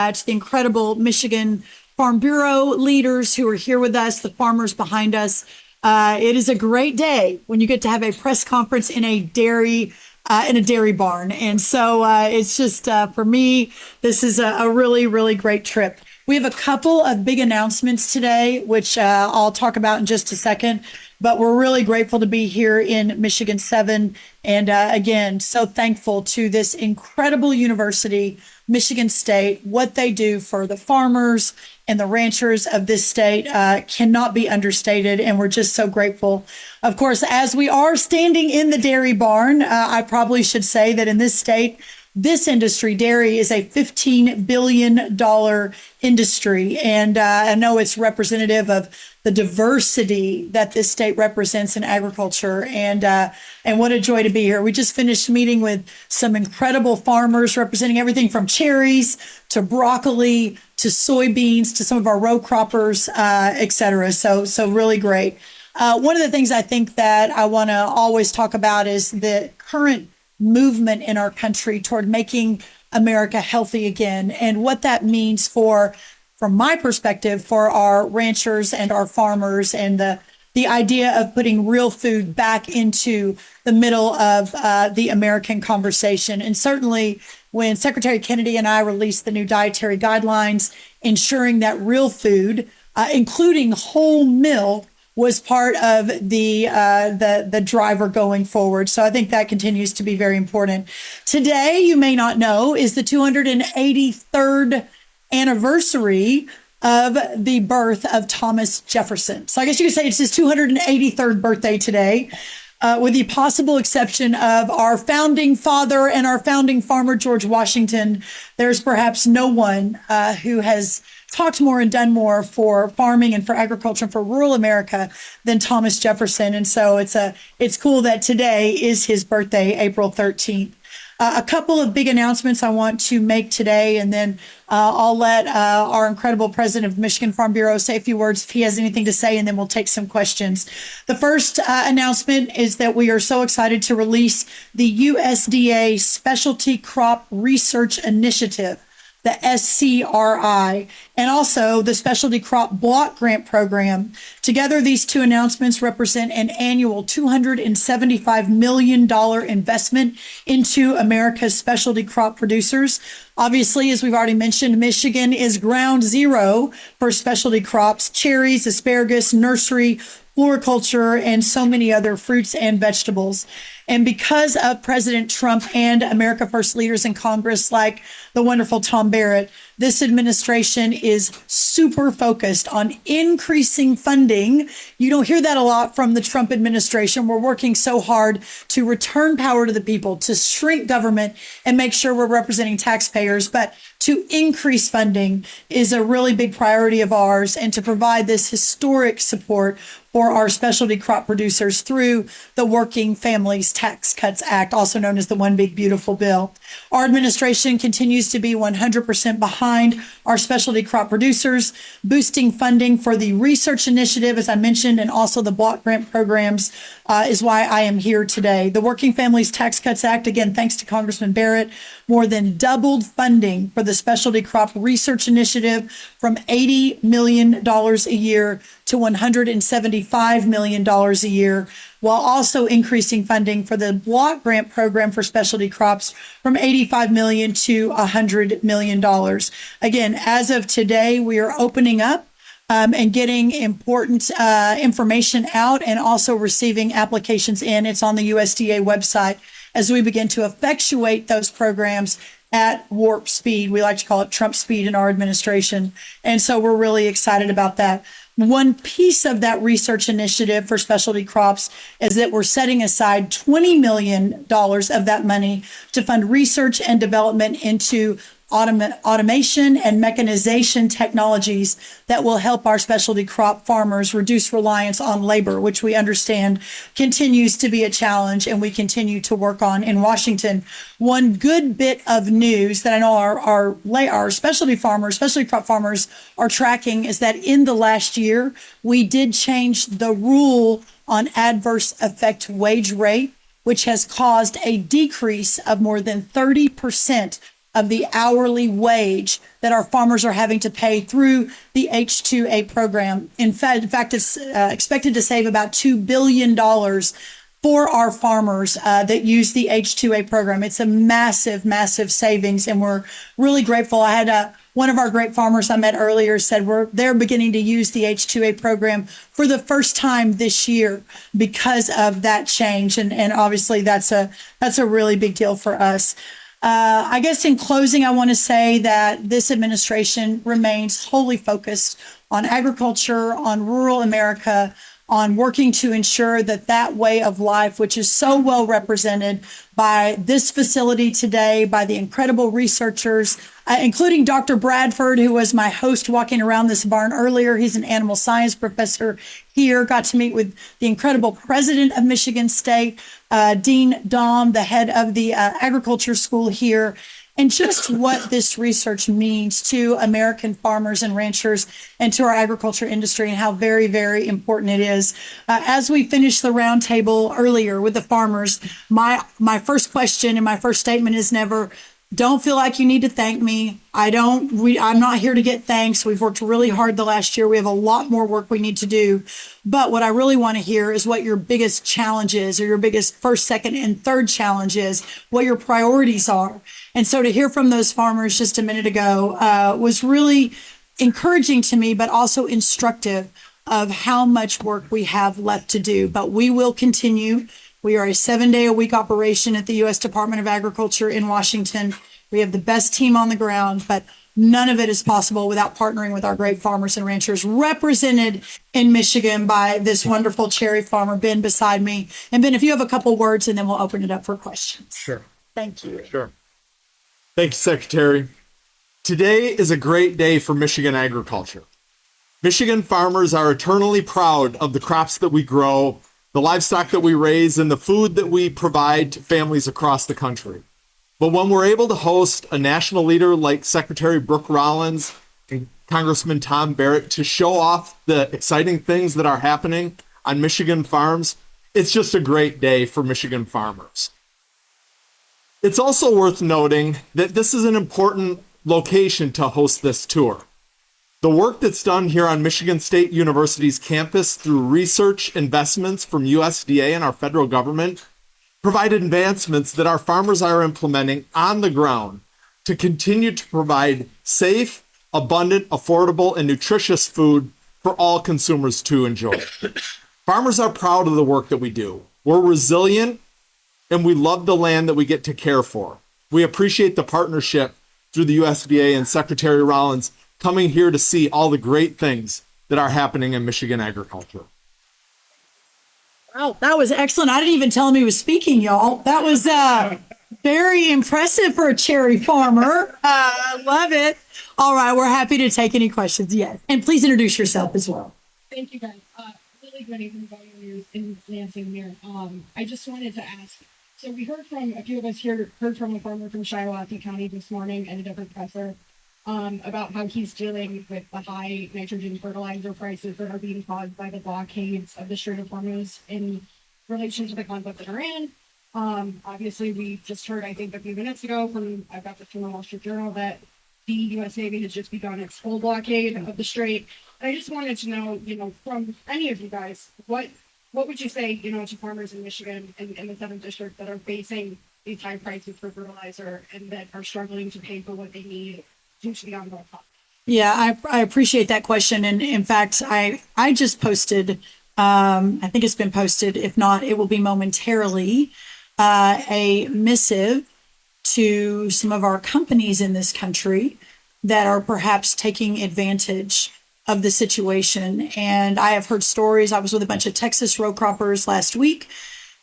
To the incredible Michigan Farm Bureau leaders who are here with us, the farmers behind us. It is a great day when you get to have a press conference in a dairy barn. And so it's just, for me, this is a really, really great trip. We have a couple of big announcements today, which I'll talk about in just a second. But we're really grateful to be here in Michigan 7. And again, so thankful to this incredible university, Michigan State. What they do for the farmers and the ranchers of this state cannot be understated. And we're just so grateful. Of course, as we are standing in the dairy barn, I probably should say that in this state, this industry, dairy, is a $15 billion industry. And I know it's representative of the diversity that this state represents in agriculture. And what a joy to be here. We just finished meeting with some incredible farmers representing everything from cherries to broccoli to soybeans to some of our row croppers, et cetera. So really great. One of the things I think that I want to always talk about is the current movement in our country toward making America healthy again, and what that means from my perspective, for our ranchers and our farmers, and the idea of putting real food back into the middle of the American conversation. And certainly when Secretary Kennedy and I released the new dietary guidelines, ensuring that real food, including whole milk, was part of the driver going forward. So I think that continues to be very important. Today, you may not know, is the 283rd anniversary of the birth of Thomas Jefferson. So I guess you could say it's his 283rd birthday today, with the possible exception of our founding father and our founding farmer, George Washington. There's perhaps no one who has talked more and done more for farming and for agriculture and for rural America than Thomas Jefferson. And so it's cool that today is his birthday, April 13th. A couple of big announcements I want to make today, and then I'll let our incredible president of Michigan Farm Bureau say a few words if he has anything to say, and then we'll take some questions. The first announcement is that we are so excited to release the USDA Specialty Crop Research Initiative, the SCRI, and also the Specialty Crop Block Grant Program. Together, these two announcements represent an annual $275 million investment into America's specialty crop producers. Obviously, as we've already mentioned, Michigan is ground zero for specialty crops: cherries, asparagus, nursery, floriculture, and so many other fruits and vegetables. And because of President Trump and America First leaders in Congress like the wonderful Tom Barrett, this administration is super focused on increasing funding. You don't hear that a lot from the Trump administration. We're working so hard to return power to the people, to shrink government and make sure we're representing taxpayers. But to increase funding is a really big priority of ours, and to provide this historic support for our specialty crop producers through the Working Families Tax Cuts Act, also known as the One Big Beautiful Bill. Our administration continues to be 100% behind our specialty crop producers, boosting funding for the research initiative, as I mentioned, and also the block grant programs is why I am here today. The Working Families Tax Cuts Act, again, thanks to Congressman Barrett, more than doubled funding for the specialty crop research initiative from $80 million a year to $175 million a year, while also increasing funding for the block grant program for specialty crops from $85 million to $100 million. Again, as of today, we are opening up and getting important information out, and also receiving applications in. It's on the USDA website as we begin to effectuate those programs at warp speed. We like to call it Trump speed in our administration. And so we're really excited about that. One piece of that research initiative for specialty crops is that we're setting aside $20 million of that money to fund research and development into automation and mechanization technologies that will help our specialty crop farmers reduce reliance on labor, which we understand continues to be a challenge and we continue to work on in Washington. One good bit of news that I know our specialty crop farmers are tracking is that in the last year, we did change the rule on adverse effect wage rate, which has caused a decrease of more than 30% of the hourly wage that our farmers are having to pay through the H-2A program. In fact, it's expected to save about $2 billion for our farmers that use the H-2A program. It's a massive, massive savings, and we're really grateful. I had one of our great farmers I met earlier said they're beginning to use the H-2A program for the first time this year because of that change, and obviously that's a really big deal for us. I guess in closing, I want to say that this administration remains wholly focused on agriculture, on rural America, on working to ensure that that way of life, which is so well represented by this facility today, by the incredible researchers, including Dr. Bradford, who was my host walking around this barn earlier. He's an animal science professor here. Got to meet with the incredible president of Michigan State, Dean Dahm, the head of the agriculture school here, and just what this research means to American farmers and ranchers and to our agriculture industry, and how very, very important it is. As we finished the roundtable earlier with the farmers, my first question and my first statement is never, don't feel like you need to thank me. I'm not here to get thanks. We've worked really hard the last year. We have a lot more work we need to do. But what I really want to hear is what your biggest challenge is, or your biggest first, second, and third challenge is, what your priorities are. And so to hear from those farmers just a minute ago was really encouraging to me, but also instructive of how much work we have left to do. But we will continue. We are a 7-day-a-week operation at the U.S. Department of Agriculture in Washington. We have the best team on the ground, but none of it is possible without partnering with our great farmers and ranchers represented in Michigan by this wonderful cherry farmer, Ben, beside me. And Ben, if you have a couple words, and then we'll open it up for questions. Sure. Thank you. Sure. Thank you, Secretary. Today is a great day for Michigan agriculture. Michigan farmers are eternally proud of the crops that we grow, the livestock that we raise, and the food that we provide to families across the country. But when we're able to host a national leader like Secretary Brooke Rollins and Congressman Tom Barrett to show off the exciting things that are happening on Michigan farms, it's just a great day for Michigan farmers. It's also worth noting that this is an important location to host this tour. The work that's done here on Michigan State University's campus through research investments from USDA and our federal government provided advancements that our farmers are implementing on the ground to continue to provide safe, abundant, affordable, and nutritious food for all consumers to enjoy. Farmers are proud of the work that we do. We're resilient, and we love the land that we get to care for. We appreciate the partnership through the USDA and Secretary Rollins coming here to see all the great things that are happening in Michigan agriculture. Wow, that was excellent. I didn't even tell him he was speaking, y'all. That was very impressive for a cherry farmer. I love it. All right, we're happy to take any questions. Yes. And please introduce yourself as well. Thank you, guys. Really good evening, everybody in Lansing here. I just wanted to ask, so we heard from a few of us here, heard from a farmer from Shiawassee County this morning and a different professor about how he's dealing with the high nitrogen fertilizer prices that are being caused by the blockades of the Strait of Hormuz in relation to the conflict in Iran. Obviously, we just heard, I think, a few minutes ago I got this from the Wall Street Journal, that the U.S. Navy has just begun its full blockade of the Strait. And I just wanted to know, from any of you guys, what would you say, to farmers in Michigan and in the 7th District that are facing these high prices for fertilizer and that are struggling to pay for what they need due to the ongoing conflict? Yeah, I appreciate that question. And in fact, I just posted, I think it's been posted. If not, it will be momentarily, a missive to some of our companies in this country that are perhaps taking advantage of the situation. And I have heard stories. I was with a bunch of Texas row croppers last week,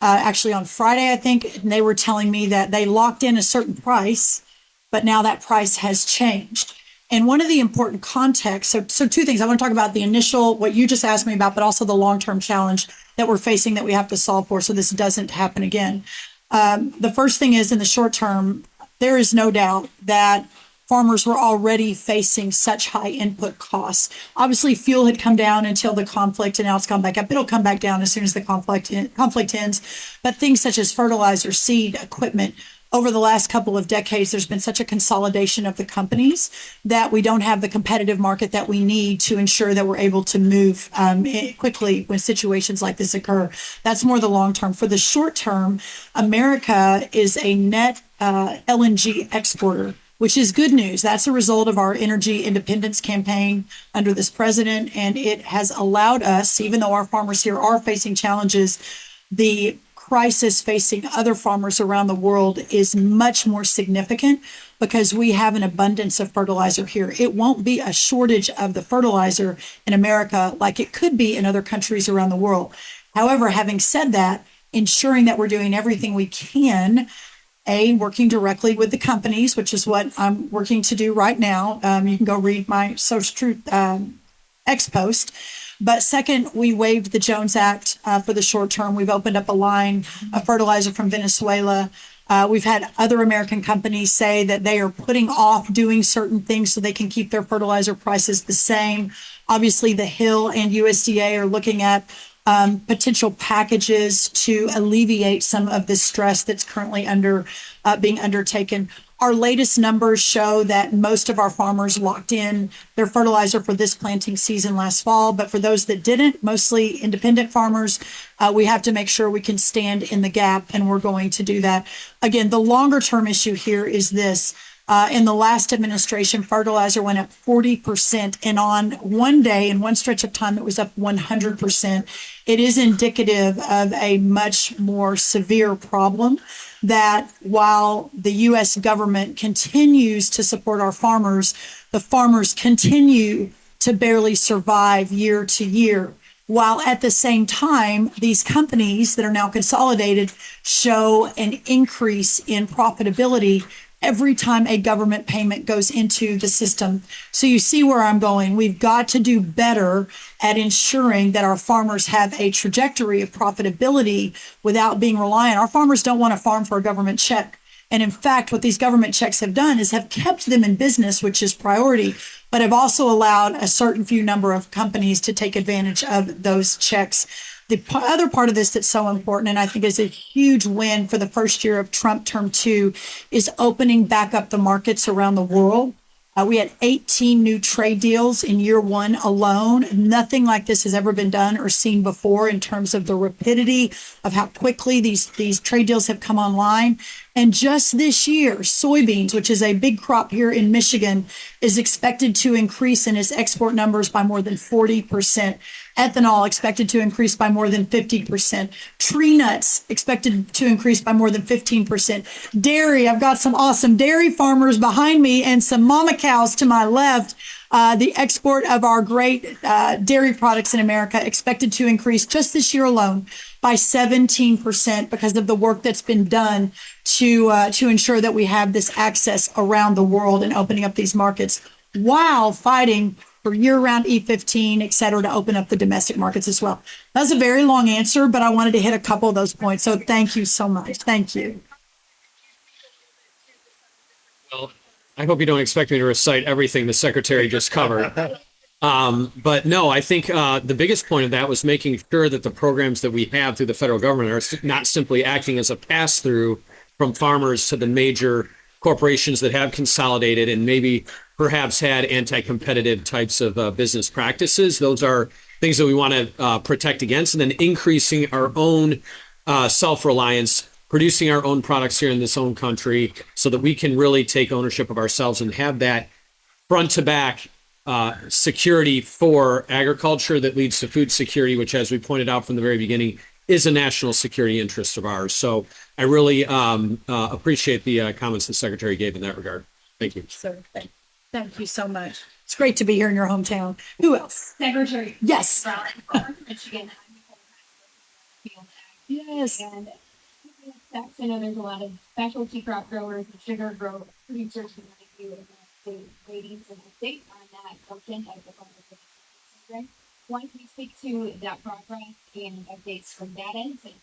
actually on Friday, I think, and they were telling me that they locked in a certain price, but now that price has changed. And one of the important contexts, so two things. I want to talk about the initial, what you just asked me about, but also the long-term challenge that we're facing that we have to solve for so this doesn't happen again. The first thing is, in the short term, there is no doubt that farmers were already facing such high input costs. Obviously, fuel had come down until the conflict, and now it's gone back up. It'll come back down as soon as the conflict ends. But things such as fertilizer, seed, equipment, over the last couple of decades, there's been such a consolidation of the companies that we don't have the competitive market that we need to ensure that we're able to move quickly when situations like this occur. That's more the long term. For the short term, America is a net LNG exporter, which is good news. That's a result of our energy independence campaign under this president. And it has allowed us, even though our farmers here are facing challenges, the crisis facing other farmers around the world is much more significant because we have an abundance of fertilizer here. It won't be a shortage of the fertilizer in America like it could be in other countries around the world. However, having said that, ensuring that we're doing everything we can, working directly with the companies, which is what I'm working to do right now. You can go read my Social Truth X post. But second, we waived the Jones Act for the short term. We've opened up a line of fertilizer from Venezuela. We've had other American companies say that they are putting off doing certain things so they can keep their fertilizer prices the same. Obviously, the Hill and USDA are looking at potential packages to alleviate some of the stress that's currently being undertaken. Our latest numbers show that most of our farmers locked in their fertilizer for this planting season last fall. But for those that didn't, mostly independent farmers, we have to make sure we can stand in the gap, and we're going to do that. Again, the longer term issue here is this. In the last administration, fertilizer went up 40%, and on one day, in one stretch of time, it was up 100%. It is indicative of a much more severe problem that while the U.S. government continues to support our farmers, the farmers continue to barely survive year to year. While at the same time, these companies that are now consolidated show an increase in profitability every time a government payment goes into the system. So you see where I'm going. We've got to do better at ensuring that our farmers have a trajectory of profitability without being reliant. Our farmers don't want to farm for a government check. And in fact, what these government checks have done is have kept them in business, which is priority, but have also allowed a certain few number of companies to take advantage of those checks. The other part of this that's so important, and I think is a huge win for the first year of Trump term 2, is opening back up the markets around the world. We had 18 new trade deals in year 1 alone. Nothing like this has ever been done or seen before in terms of the rapidity of how quickly these trade deals have come online. And just this year, soybeans, which is a big crop here in Michigan, is expected to increase in its export numbers by more than 40%. Ethanol expected to increase by more than 50%. Tree nuts expected to increase by more than 15%. Dairy, I've got some awesome dairy farmers behind me and some mama cows to my left. The export of our great dairy products in America expected to increase just this year alone by 17% because of the work that's been done to ensure that we have this access around the world and opening up these markets while fighting for year-round E15, et cetera, to open up the domestic markets as well. That was a very long answer, but I wanted to hit a couple of those points. So thank you so much. Thank you. Well, I hope you don't expect me to recite everything the secretary just covered. But no, I think the biggest point of that was making sure that the programs that we have through the federal government are not simply acting as a pass-through from farmers to the major corporations that have consolidated and maybe perhaps had anti-competitive types of business practices. Those are things that we want to protect against, and then increasing our own self-reliance, producing our own products here in this own country so that we can really take ownership of ourselves and have that front to back security for agriculture that leads to food security, which, as we pointed out from the very beginning, is a national security interest of ours. So I really appreciate the comments the secretary gave in that regard. Thank you. Sir, thank you so much. It's great to be here in your hometown. Who else? Secretary. Yes. Rollins, Michigan. Yes. And I know there's a lot of specialty crop growers and sugar producers who want to do the ratings and update on that portion of the farmer program. Why don't you speak to that progress and updates from that end, since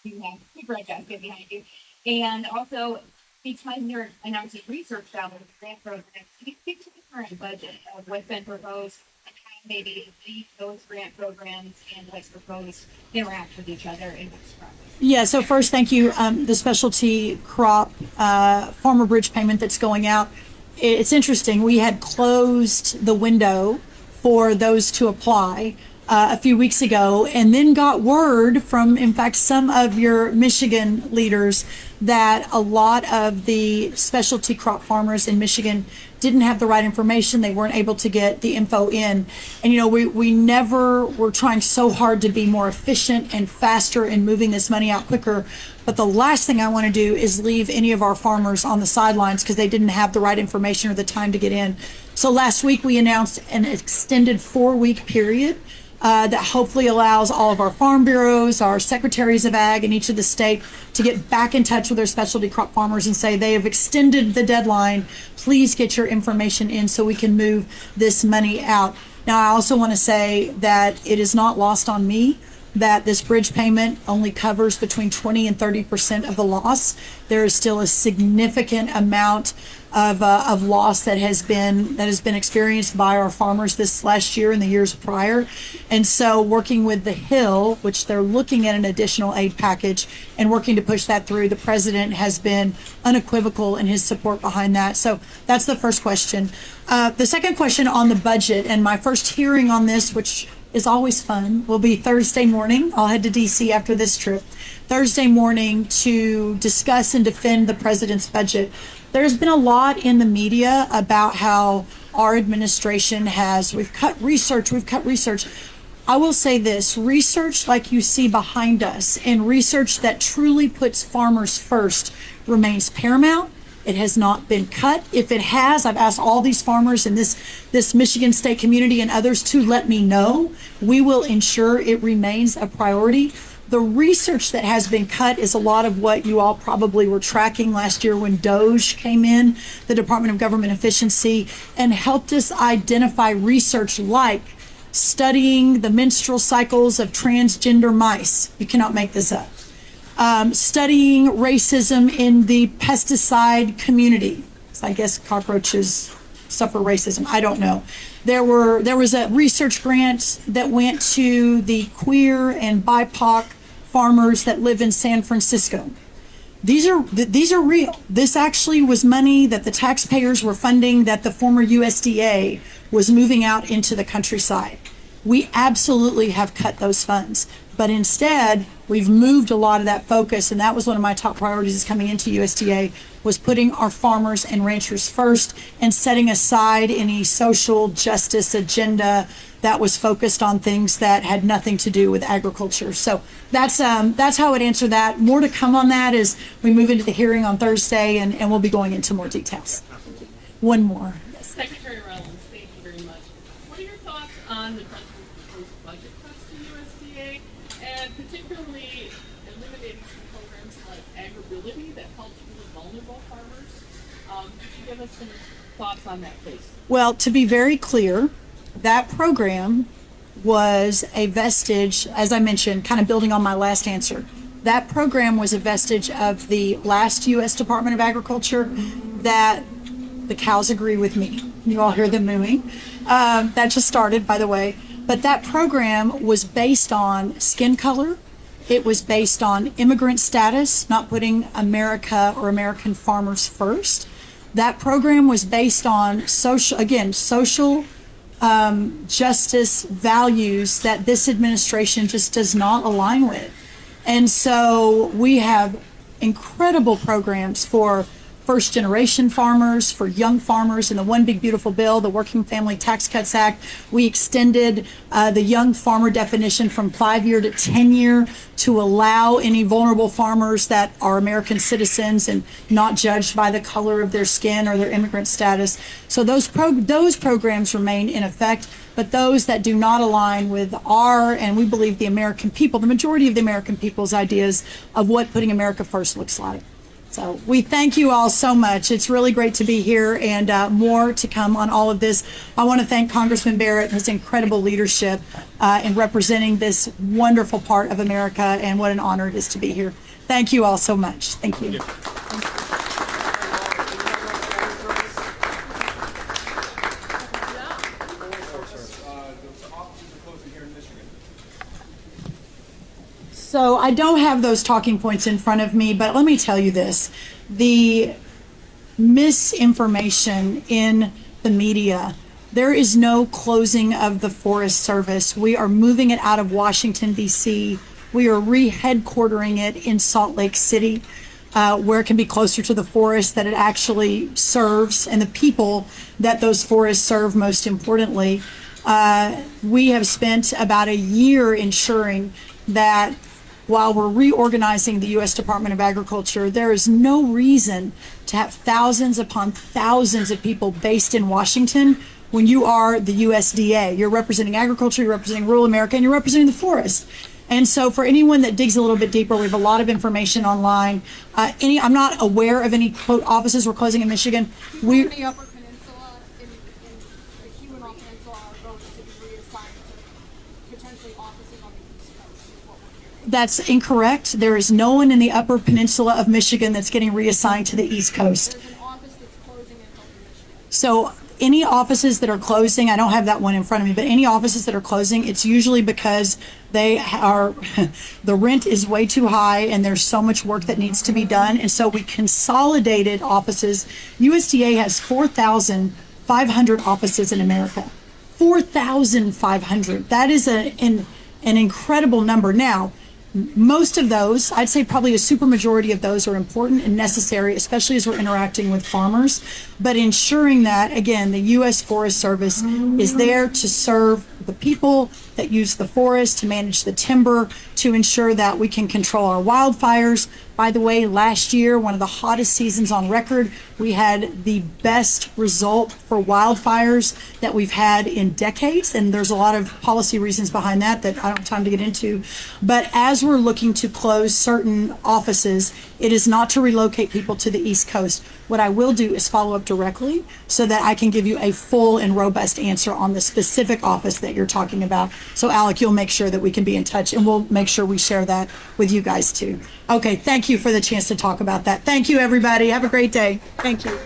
you have super basket behind you, and also because you're announcing research dollars, grant programs, can you speak to the current budget of what's been proposed and how maybe those grant programs and what's proposed interact with each other in this process? Yeah, so first, thank you. The specialty crop farmer bridge payment that's going out. It's interesting. We had closed the window for those to apply a few weeks ago, and then got word from, in fact, some of your Michigan leaders that a lot of the specialty crop farmers in Michigan didn't have the right information. They weren't able to get the info in. And, you know, we never were trying so hard to be more efficient and faster in moving this money out quicker. But the last thing I want to do is leave any of our farmers on the sidelines because they didn't have the right information or the time to get in. So last week we announced an extended 4-week period that hopefully allows all of our farm bureaus, our secretaries of ag in each of the state to get back in touch with their specialty crop farmers and say they have extended the deadline. Please get your information in so we can move this money out. Now, I also want to say that it is not lost on me that this bridge payment only covers between 20 and 30% of the loss. There is still a significant amount of loss that has been experienced by our farmers this last year and the years prior. And so working with the Hill, which they're looking at an additional aid package and working to push that through, the president has been unequivocal in his support behind that. So that's the first question. The second question on the budget, and my first hearing on this, which is always fun, will be Thursday morning. I'll head to DC after this trip. Thursday morning to discuss and defend the president's budget. There's been a lot in the media about how our administration we've cut research. I will say this, research like you see behind us and research that truly puts farmers first remains paramount. It has not been cut. If it has, I've asked all these farmers in this Michigan State community and others to let me know. We will ensure it remains a priority. The research that has been cut is a lot of what you all probably were tracking last year when DOGE came in, the Department of Government Efficiency, and helped us identify research like studying the menstrual cycles of transgender mice. You cannot make this up. Studying racism in the pesticide community. So I guess cockroaches suffer racism. I don't know. There was a research grant that went to the queer and BIPOC farmers that live in San Francisco. These are real. This actually was money that the taxpayers were funding that the former USDA was moving out into the countryside. We absolutely have cut those funds, but instead we've moved a lot of that focus, and that was one of my top priorities coming into USDA, was putting our farmers and ranchers first and setting aside any social justice agenda that was focused on things that had nothing to do with agriculture. So that's how I'd answer that. More to come on that as we move into the hearing on Thursday, and we'll be going into more details. One more. Yes. Secretary Rollins, thank you very much. What are your thoughts on the president's proposed budget cuts to USDA, and particularly eliminating some programs like agribility that helps really vulnerable farmers? Could you give us some thoughts on that, please? Well, to be very clear, that program was a vestige, as I mentioned, kind of building on my last answer. That program was a vestige of the last U.S. Department of Agriculture that the cows agree with me. You all hear them mooing. That just started, by the way. But that program was based on skin color. It was based on immigrant status, not putting America or American farmers first. That program was based on social justice values that this administration just does not align with. And so we have incredible programs for first generation farmers, for young farmers. In the One Big Beautiful Bill, the Working Family Tax Cuts Act, we extended the young farmer definition from 5-year to 10-year to allow any vulnerable farmers that are American citizens and not judged by the color of their skin or their immigrant status. So those programs remain in effect, but those that do not align with our, and we believe the American people, the majority of the American people's ideas of what putting America first looks like. So we thank you all so much. It's really great to be here, and more to come on all of this. I want to thank Congressman Barrett and his incredible leadership in representing this wonderful part of America, and what an honor it is to be here. Thank you all so much. Thank you. So I don't have those talking points in front of me, but let me tell you this. The misinformation in the media, there is no closing of the Forest Service. We are moving it out of Washington, D.C. We are re-headquartering it in Salt Lake City, where it can be closer to the forest that it actually serves and the people that those forests serve, most importantly. We have spent about a year ensuring that while we're reorganizing the U.S. Department of Agriculture, there is no reason to have thousands upon thousands of people based in Washington when you are the USDA. You're representing agriculture, you're representing rural America, and you're representing the forest. And so for anyone that digs a little bit deeper, we have a lot of information online. I'm not aware of any quote offices we're closing in Michigan. In the Upper Peninsula, in the Keweenaw Peninsula, are going to be reassigned to potentially offices on the East Coast, is what we're hearing. That's incorrect. There is no one in the Upper Peninsula of Michigan that's getting reassigned to the East Coast. There's an office that's closing in Hilton, Michigan. So any offices that are closing, I don't have that one in front of me, but any offices that are closing, it's usually because they are, the rent is way too high and there's so much work that needs to be done. And so we consolidated offices. USDA has 4,500 offices in America. 4,500. That is an incredible number. Now, most of those, I'd say probably a super majority of those are important and necessary, especially as we're interacting with farmers. But ensuring that, again, the U.S. Forest Service is there to serve the people that use the forest, to manage the timber, to ensure that we can control our wildfires. By the way, last year, one of the hottest seasons on record, we had the best result for wildfires that we've had in decades. And there's a lot of policy reasons behind that I don't have time to get into. But as we're looking to close certain offices, it is not to relocate people to the East Coast. What I will do is follow up directly so that I can give you a full and robust answer on the specific office that you're talking about. So Alec, you'll make sure that we can be in touch, and we'll make sure we share that with you guys too. Okay, thank you for the chance to talk about that. Thank you, everybody. Have a great day. Thank you.